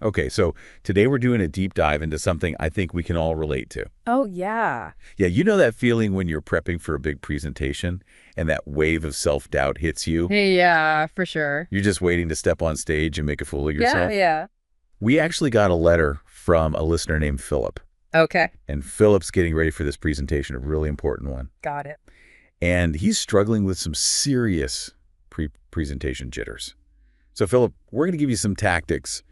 Okay, so today we're doing a deep dive into something I think we can all relate to. Oh, yeah. Yeah, you know that feeling when you're prepping for a big presentation and that wave of self-doubt hits you? Yeah, for sure. You're just waiting to step on stage and make a fool of Yeah, yourself? yeah. We actually got a letter from a listener named Philip, Okay. and Philip's getting ready for this presentation, a really important one. Got it. And he's struggling with some serious presentation jitters. So, Philip, we're going to give you some tactics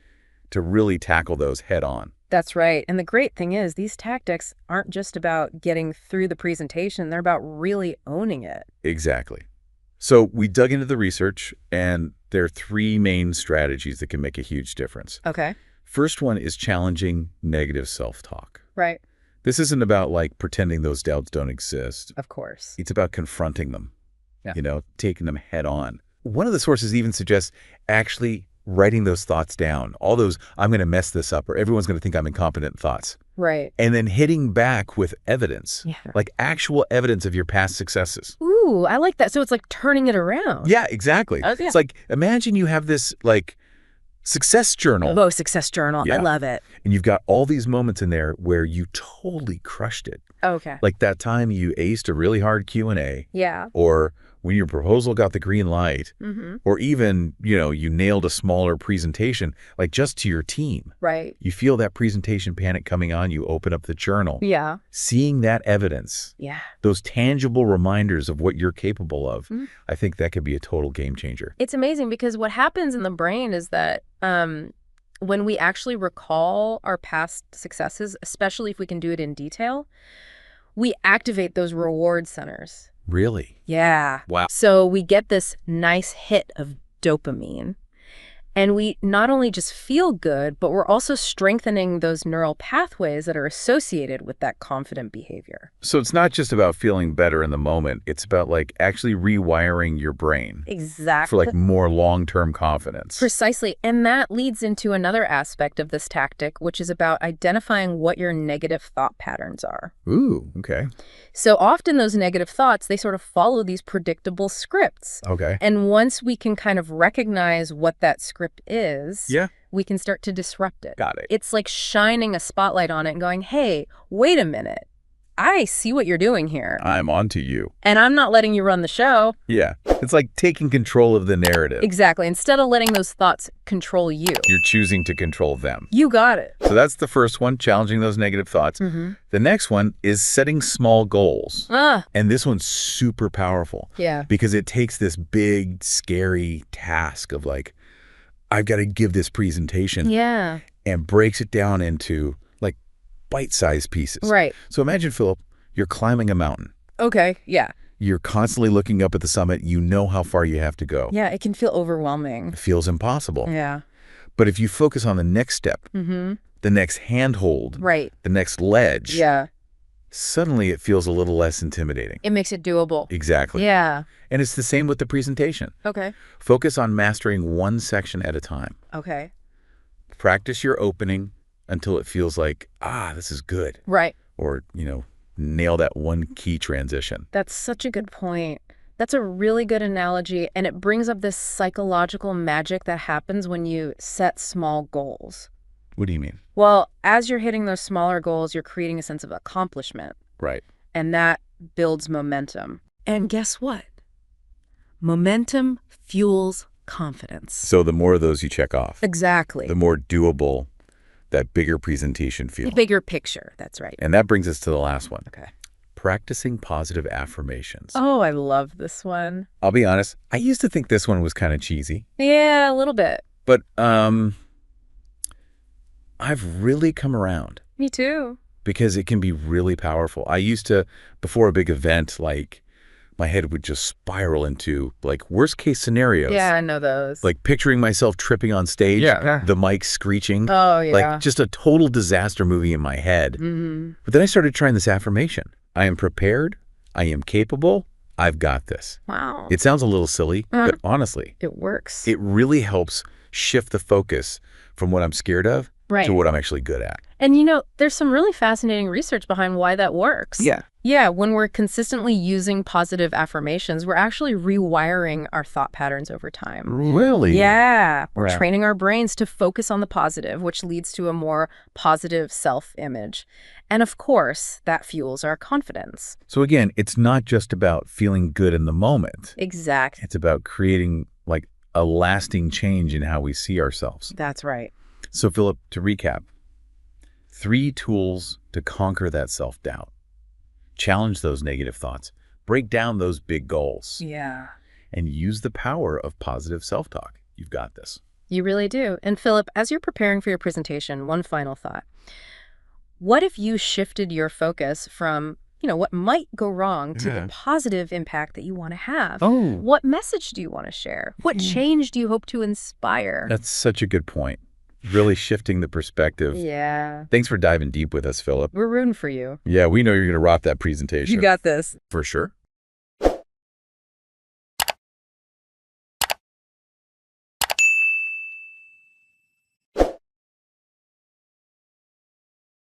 to really tackle those head on. That's right. And the great thing is these tactics aren't just about getting through the presentation. They're about really owning it. Exactly. So we dug into the research, and there are three main strategies that can make a huge difference. Okay. First one is challenging negative self-talk. Right. This isn't about like pretending those doubts don't exist. Of course. It's about confronting them, Yeah. taking them head on. One of the sources even suggests actually writing those thoughts down, all those I'm going to mess this up or everyone's going to think I'm incompetent thoughts, Right. and then hitting back with evidence, Yeah. like actual evidence of your past successes. Ooh, I like that. So it's like turning it around. Yeah, exactly. Oh, yeah. It's like, imagine you have this like success journal. Oh, success journal. Yeah. I love it. And you've got all these moments in there where you totally crushed it. Okay. Like that time you aced a really hard Q&A, Yeah. or when your proposal got the green light, Mm-hmm. or even, you nailed a smaller presentation, like just to your team. Right. You feel that presentation panic coming on, you open up the journal. Yeah. Seeing that evidence, Yeah. those tangible reminders of what you're capable of, Mhm. I think that could be a total game changer. It's amazing because what happens in the brain is that when we actually recall our past successes, especially if we can do it in detail, we activate those reward centers. Really? Yeah. Wow. So we get this nice hit of dopamine. And we not only just feel good, but we're also strengthening those neural pathways that are associated with that confident behavior. So it's not just about feeling better in the moment. It's about like actually rewiring your brain Exactly. for like more long-term confidence. Precisely. And that leads into another aspect of this tactic, which is about identifying what your negative thought patterns are. Ooh, okay. So often those negative thoughts, they sort of follow these predictable scripts. Okay. And once we can kind of recognize what that script is, Yeah. we can start to disrupt it. Got it. It's like shining a spotlight on it and going, hey, wait a minute. I see what you're doing here. I'm onto you. And I'm not letting you run the show. Yeah. It's like taking control of the narrative. Exactly. Instead of letting those thoughts control you. You're choosing to control them. You got it. So that's the first one, challenging those negative thoughts. Mm-hmm. The next one is setting small goals. Ah, And this one's super powerful yeah. because it takes this big, scary task of like, I've got to give this presentation Yeah. and breaks it down into like bite-sized pieces. Right. So imagine, Philip, you're climbing a mountain. Okay. Yeah. You're constantly looking up at the summit. You know how far you have to go. Yeah. It can feel overwhelming. It feels impossible. Yeah. But if you focus on the next step, Mm-hmm. the next handhold, Right. the next ledge, Yeah. suddenly it feels a little less intimidating. It makes it doable. Exactly. Yeah. And it's the same with the presentation. Okay. Focus on mastering one section at a time. Okay. Practice your opening until it feels like, this is good. Right. Or, nail that one key transition. That's such a good point. That's a really good analogy, and it brings up this psychological magic that happens when you set small goals. What do you mean? Well, as you're hitting those smaller goals, you're creating a sense of accomplishment, Right. and that builds momentum. And guess what? Momentum fuels confidence. So the more of those you check off, Exactly. the more doable that bigger presentation The feels. bigger picture. That's right. And that brings us to the last one. Okay. Practicing positive affirmations. Oh, I love this one. I'll be honest, I used to think this one was kind of cheesy, Yeah, a little bit. but I've really come around Me too. because it can be really powerful. I used to, before a big event, like my head would just spiral into like worst case scenarios. Yeah, I know those. Like picturing myself tripping on stage, the mic screeching, oh, yeah. like just a total disaster movie in my head. Mm-hmm. But then I started trying this affirmation. I am prepared. I am capable. I've got this. Wow. It sounds a little silly, but honestly, It works. it really helps shift the focus from what I'm scared of Right. to what I'm actually good at. And there's some really fascinating research behind why that works. Yeah. Yeah, when we're consistently using positive affirmations, we're actually rewiring our thought patterns over time. Really? Yeah, we're Wow. training our brains to focus on the positive, which leads to a more positive self-image. And of course, that fuels our confidence. So again, it's not just about feeling good in the moment. Exactly. It's about creating like a lasting change in how we see ourselves. That's right. So Philip, to recap, 3 tools to conquer that self-doubt. Challenge those negative thoughts. Break down those big goals. Yeah. And use the power of positive self-talk. You've got this. You really do. And Philip, as you're preparing for your presentation, one final thought. What if you shifted your focus from, what might go wrong to the positive impact that you want to have? Oh, What message do you want to share? What change do you hope to inspire? that's such a good point. Really shifting the perspective. Yeah. Thanks for diving deep with us, Philip. We're rooting for you. Yeah, we know you're going to rock that presentation. You got this. For sure.